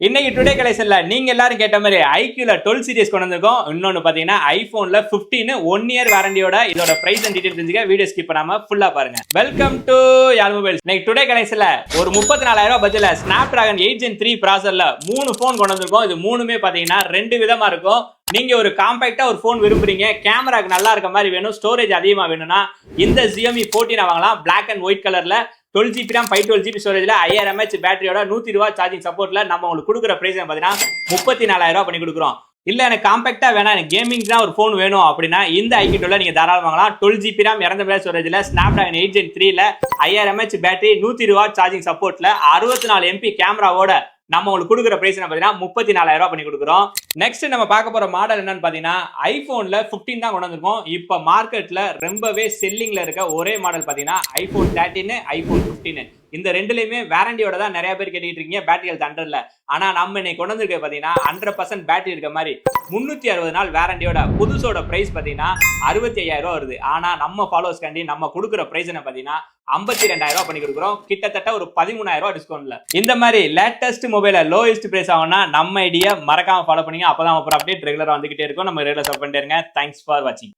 இன்னைக்கு டுடே கலெக்ஷன்ல நீங்க எல்லாரும் கேட்ட மாதிரி ஐக்யூல 12 சீரிஸ் கொண்டு வந்திருக்கோம். இன்னொன்னு பாத்தீங்கன்னா ஐபோன்ல 15 1 இயர் வாரண்டியோட இதோட பிரைஸ் அண்ட் டீடைல் தெரிஞ்சுக்க வீடியோ ஸ்கிப் பண்ணாம ஃபுல்லா பாருங்க. Welcome to Yaal mobiles. இன்னைக்கு டுடே கலெக்ஷன்ல ஒரு 34,000 பட்ஜெட்ல ஸ்னாப்டிராகன் 8 Gen 3 ப்ராசஸர்ல 3 போன் கொண்டு வந்திருக்கோம். இது மூணுமே பாத்தீங்கன்னா ரெண்டு விதமா இருக்கும். நீங்க ஒரு காம்பாக்டா ஒரு போன் விரும்புறீங்க, கேமராக்கு நல்லா இருக்க மாதிரி வேணும், ஸ்டோரேஜ் அதிகமா வேணும்னா இந்த Xiaomi 14 வாங்கலாம். பிளாக் அண்ட் ஒயிட் கலர்ல 12GB RAM 512GB ஸ்டோரேஜ்ல 5000 mAh பேட்டரியோட 120W சார்ஜிங் சப்போர்ட்ல நம்ம உங்களுக்கு கொடுக்குற பிரைஸ் பாத்தீங்கன்னா 34,000 பண்ணி கொடுக்குறோம். இல்ல எனக்கு காம்பாக்டா வேணாம், எனக்கு கேமிங் தான் ஒரு போன் வேணும் அப்படின்னா இந்த ஐக்யூல நீங்க தாராளமா வாங்கலாம். 12GB RAM 200mAh ஸ்டோரேஜ்ல ஸ்னாப்டிராகன் 8 Gen 3ல 5000 mAh பேட்டரி 120W சார்ஜிங் சப்போர்ட்ல 64MP கேமராவோட நம்ம உங்களுக்கு கொடுக்குற பிரைஸ் பாத்தீங்கன்னா 34,000 பண்ணி கொடுக்குறோம். நெக்ஸ்ட் நம்ம பார்க்க போற மாடல் என்னன்னு பாத்தீங்கன்னா ஐபோன்ல 15 தான் கொண்டு வந்திருக்கோம். இப்ப மார்க்கெட்ல ரொம்பவே செல்லிங்ல இருக்க ஒரே மாடல் பாத்தீங்கன்னா ஐபோன் 13 ஐபோன் 15. இந்த ரெண்டுலயுமே வாரண்டியோட தான் நிறைய பேர் கேட்டுக்கிட்டு இருக்கீங்க, பேட்டரி ஹெல்த் 100ல. ஆனா நம்ம இன்னைக்கு கொண்டு வந்திருக்க பாத்தீங்கன்னா 100% பேட்டரி இருக்க மாதிரி 360 நாள் வாரண்டியோட புதுசோட பிரைஸ் பாத்தீங்கன்னா 65,000 வருது. ஆனா நம்ம ஃபாலோவர்ஸ் காண்டி நம்ம கொடுக்குற பிரைஸ் என்ன பாத்தீங்கன்னா 52,000 பண்ணி கொடுக்குறோம். கிட்டத்தட்ட ஒரு 13,000 டிஸ்கவுண்ட்ல. இந்த மாதிரி லேட்டஸ்ட் மொபைல லோயஸ்ட் பிரைஸ் ஆகும்னா நம்ம ஐடியா மறக்காம ஃபாலோ பண்ணீங்க. அப்பதான் அப்புறம் அப்டேட் ரெகுலரா வந்துகிட்டே இருக்கும். நம்ம ரெகுலர் சப் பண்ணிட்டே இருங்க. தேங்க்ஸ் ஃபார் வாட்சிங்.